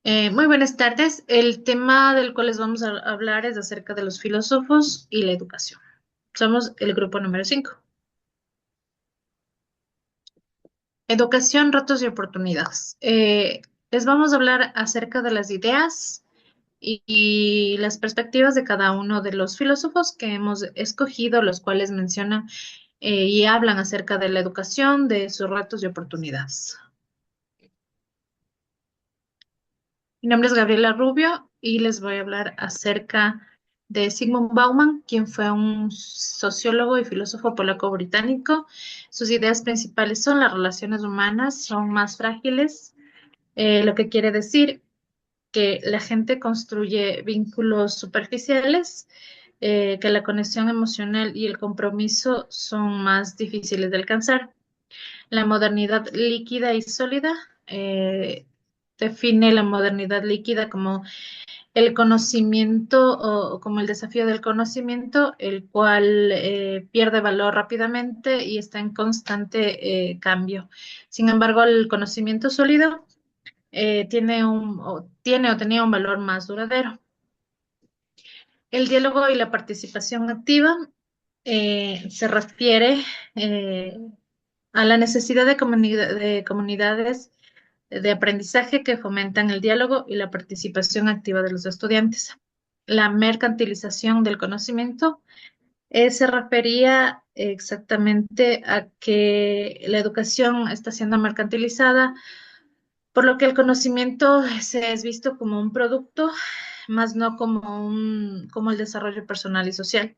Muy buenas tardes. El tema del cual les vamos a hablar es acerca de los filósofos y la educación. Somos el grupo número 5. Educación, retos y oportunidades. Les vamos a hablar acerca de las ideas y las perspectivas de cada uno de los filósofos que hemos escogido, los cuales mencionan y hablan acerca de la educación, de sus retos y oportunidades. Mi nombre es Gabriela Rubio y les voy a hablar acerca de Sigmund Bauman, quien fue un sociólogo y filósofo polaco-británico. Sus ideas principales son las relaciones humanas son más frágiles, lo que quiere decir que la gente construye vínculos superficiales, que la conexión emocional y el compromiso son más difíciles de alcanzar. La modernidad líquida y sólida define la modernidad líquida como el conocimiento o como el desafío del conocimiento, el cual pierde valor rápidamente y está en constante cambio. Sin embargo, el conocimiento sólido tiene o tenía un valor más duradero. El diálogo y la participación activa se refiere eh, a la necesidad de comunidades de aprendizaje que fomentan el diálogo y la participación activa de los estudiantes. La mercantilización del conocimiento se refería exactamente a que la educación está siendo mercantilizada, por lo que el conocimiento se es visto como un producto, más no como el desarrollo personal y social.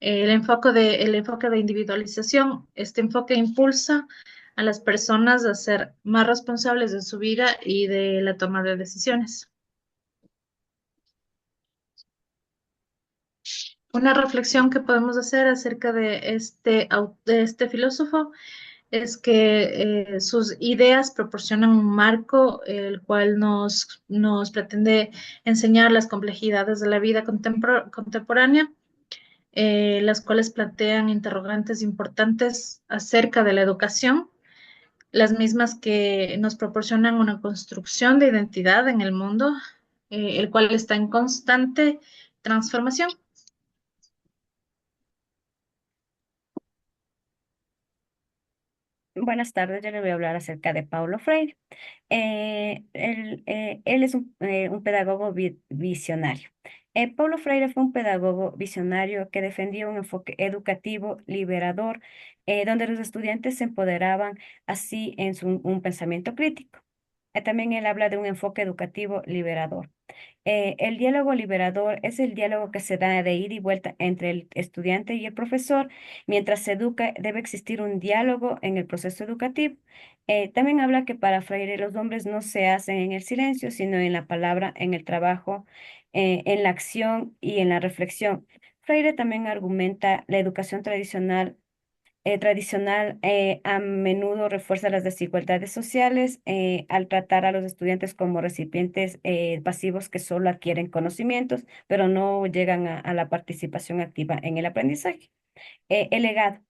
El enfoque de individualización, este enfoque impulsa a las personas a ser más responsables de su vida y de la toma de decisiones. Una reflexión que podemos hacer acerca de de este filósofo es que sus ideas proporcionan un marco el cual nos pretende enseñar las complejidades de la vida contemporánea, las cuales plantean interrogantes importantes acerca de la educación, las mismas que nos proporcionan una construcción de identidad en el mundo, el cual está en constante transformación. Buenas tardes, yo le voy a hablar acerca de Paulo Freire. Él es un pedagogo visionario. Paulo Freire fue un pedagogo visionario que defendía un enfoque educativo liberador, donde los estudiantes se empoderaban así en un pensamiento crítico. También él habla de un enfoque educativo liberador. El diálogo liberador es el diálogo que se da de ida y vuelta entre el estudiante y el profesor. Mientras se educa, debe existir un diálogo en el proceso educativo. También habla que para Freire los hombres no se hacen en el silencio, sino en la palabra, en el trabajo, en la acción y en la reflexión. Freire también argumenta la educación tradicional a menudo refuerza las desigualdades sociales al tratar a los estudiantes como recipientes pasivos que solo adquieren conocimientos, pero no llegan a la participación activa en el aprendizaje. El legado.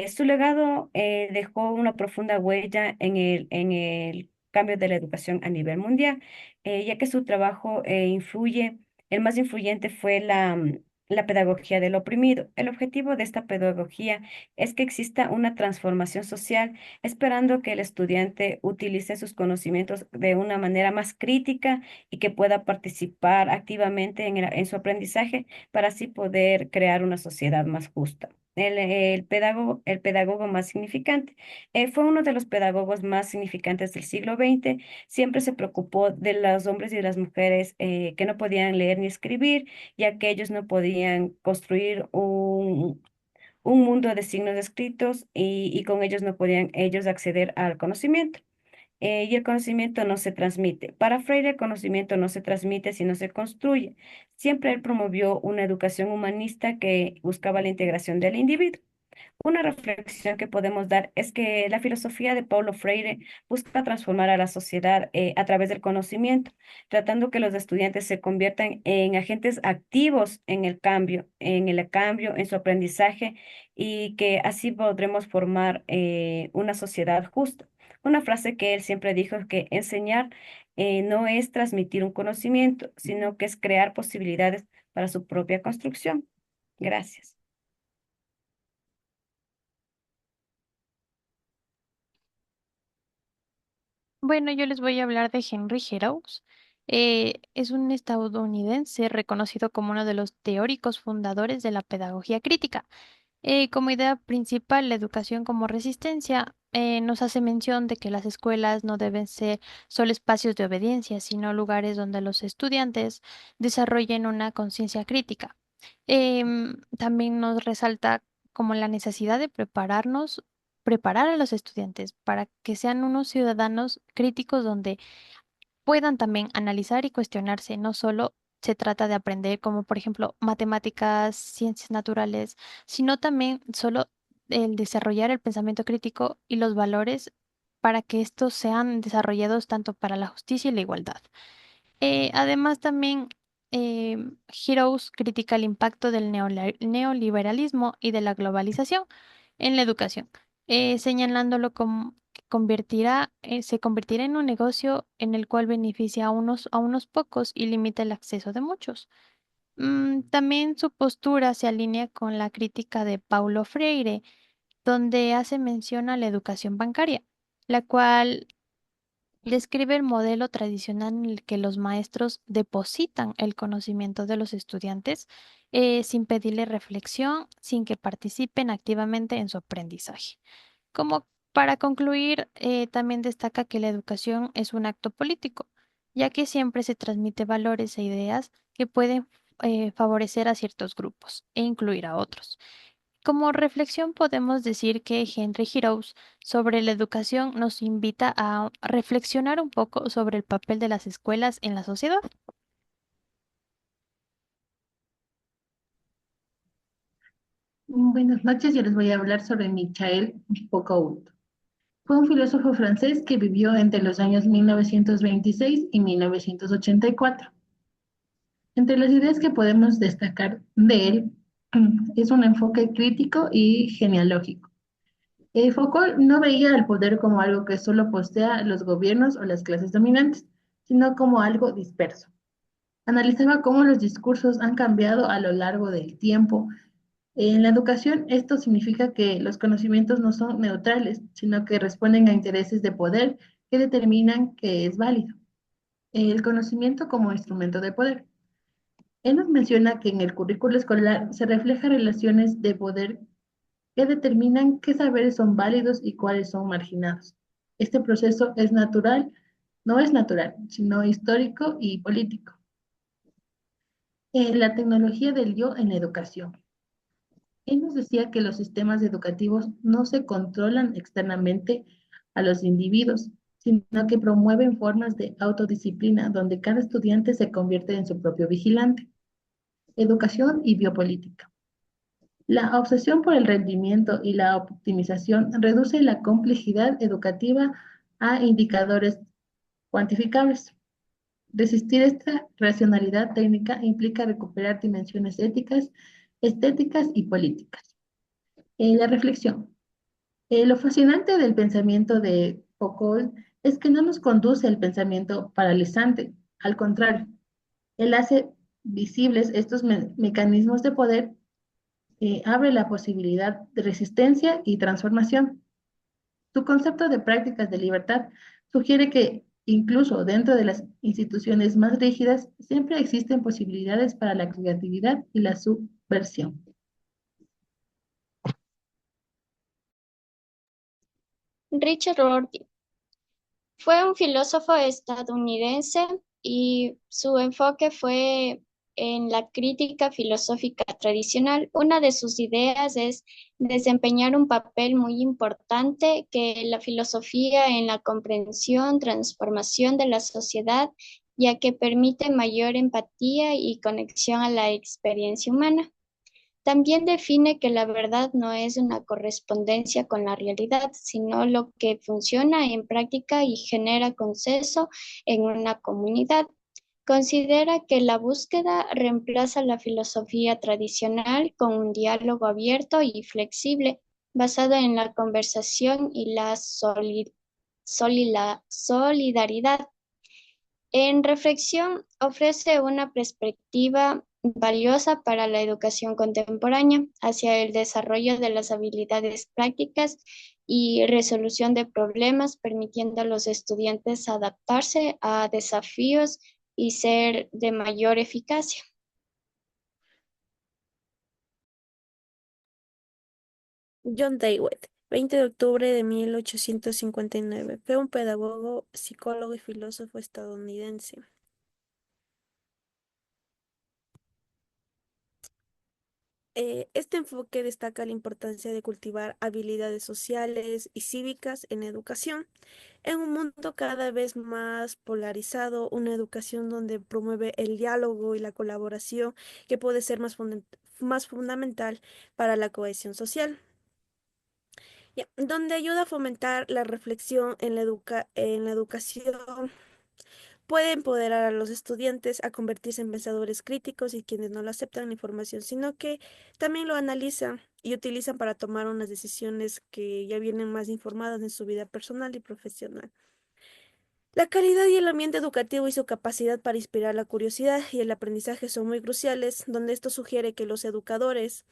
Su legado dejó una profunda huella en el cambio de la educación a nivel mundial, ya que su trabajo el más influyente fue la pedagogía del oprimido. El objetivo de esta pedagogía es que exista una transformación social, esperando que el estudiante utilice sus conocimientos de una manera más crítica y que pueda participar activamente en su aprendizaje para así poder crear una sociedad más justa. El pedagogo más significante. Fue uno de los pedagogos más significantes del siglo XX. Siempre se preocupó de los hombres y de las mujeres que no podían leer ni escribir, ya que ellos no podían construir un mundo de signos escritos y con ellos no podían ellos acceder al conocimiento. Y el conocimiento no se transmite. Para Freire, el conocimiento no se transmite, sino se construye. Siempre él promovió una educación humanista que buscaba la integración del individuo. Una reflexión que podemos dar es que la filosofía de Paulo Freire busca transformar a la sociedad a través del conocimiento, tratando que los estudiantes se conviertan en agentes activos en el cambio, en su aprendizaje y que así podremos formar una sociedad justa. Una frase que él siempre dijo es que enseñar no es transmitir un conocimiento, sino que es crear posibilidades para su propia construcción. Gracias. Bueno, yo les voy a hablar de Henry Giroux. Es un estadounidense reconocido como uno de los teóricos fundadores de la pedagogía crítica. Como idea principal, la educación como resistencia nos hace mención de que las escuelas no deben ser solo espacios de obediencia, sino lugares donde los estudiantes desarrollen una conciencia crítica. También nos resalta como la necesidad de preparar a los estudiantes para que sean unos ciudadanos críticos donde puedan también analizar y cuestionarse. No solo se trata de aprender como por ejemplo matemáticas, ciencias naturales, sino también solo el desarrollar el pensamiento crítico y los valores para que estos sean desarrollados tanto para la justicia y la igualdad. Además, también Heroes critica el impacto del neoliberalismo y de la globalización en la educación, señalándolo como que se convertirá en un negocio en el cual beneficia a unos pocos y limita el acceso de muchos. También su postura se alinea con la crítica de Paulo Freire, donde hace mención a la educación bancaria, la cual describe el modelo tradicional en el que los maestros depositan el conocimiento de los estudiantes sin pedirle reflexión, sin que participen activamente en su aprendizaje. Como para concluir, también destaca que la educación es un acto político, ya que siempre se transmite valores e ideas que pueden favorecer a ciertos grupos e incluir a otros. Como reflexión podemos decir que Henry Giroux sobre la educación nos invita a reflexionar un poco sobre el papel de las escuelas en la sociedad. Buenas noches, yo les voy a hablar sobre Michael Foucault. Fue un filósofo francés que vivió entre los años 1926 y 1984. Entre las ideas que podemos destacar de él es un enfoque crítico y genealógico. Foucault no veía al poder como algo que solo posea los gobiernos o las clases dominantes, sino como algo disperso. Analizaba cómo los discursos han cambiado a lo largo del tiempo. En la educación, esto significa que los conocimientos no son neutrales, sino que responden a intereses de poder que determinan qué es válido. El conocimiento como instrumento de poder. Él nos menciona que en el currículo escolar se reflejan relaciones de poder que determinan qué saberes son válidos y cuáles son marginados. Este proceso es natural, no es natural, sino histórico y político. La tecnología del yo en la educación. Él nos decía que los sistemas educativos no se controlan externamente a los individuos, sino que promueven formas de autodisciplina donde cada estudiante se convierte en su propio vigilante. Educación y biopolítica. La obsesión por el rendimiento y la optimización reduce la complejidad educativa a indicadores cuantificables. Resistir esta racionalidad técnica implica recuperar dimensiones éticas, estéticas y políticas. La reflexión. Lo fascinante del pensamiento de Foucault es que no nos conduce al pensamiento paralizante. Al contrario, él hace visibles estos mecanismos de poder, abre la posibilidad de resistencia y transformación. Su concepto de prácticas de libertad sugiere que incluso dentro de las instituciones más rígidas siempre existen posibilidades para la creatividad y la subversión. Richard Rorty fue un filósofo estadounidense y su enfoque fue en la crítica filosófica tradicional. Una de sus ideas es desempeñar un papel muy importante que la filosofía en la comprensión, transformación de la sociedad, ya que permite mayor empatía y conexión a la experiencia humana. También define que la verdad no es una correspondencia con la realidad, sino lo que funciona en práctica y genera consenso en una comunidad. Considera que la búsqueda reemplaza la filosofía tradicional con un diálogo abierto y flexible, basado en la conversación y la solidaridad. En reflexión, ofrece una perspectiva valiosa para la educación contemporánea hacia el desarrollo de las habilidades prácticas y resolución de problemas, permitiendo a los estudiantes adaptarse a desafíos y ser de mayor eficacia. John Dewey, 20 de octubre de 1859, fue un pedagogo, psicólogo y filósofo estadounidense. Este enfoque destaca la importancia de cultivar habilidades sociales y cívicas en educación. En un mundo cada vez más polarizado, una educación donde promueve el diálogo y la colaboración que puede ser más fundamental para la cohesión social. Ya, donde ayuda a fomentar la reflexión en la educación, puede empoderar a los estudiantes a convertirse en pensadores críticos y quienes no lo aceptan la información, sino que también lo analizan y utilizan para tomar unas decisiones que ya vienen más informadas en su vida personal y profesional. La calidad y el ambiente educativo y su capacidad para inspirar la curiosidad y el aprendizaje son muy cruciales, donde esto sugiere que los educadores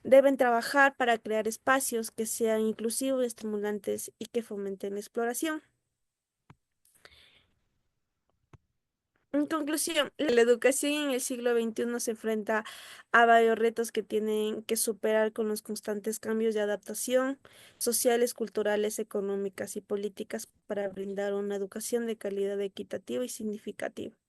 deben trabajar para crear espacios que sean inclusivos, estimulantes y que fomenten la exploración. En conclusión, la educación en el siglo XXI se enfrenta a varios retos que tienen que superar con los constantes cambios de adaptación sociales, culturales, económicas y políticas para brindar una educación de calidad equitativa y significativa.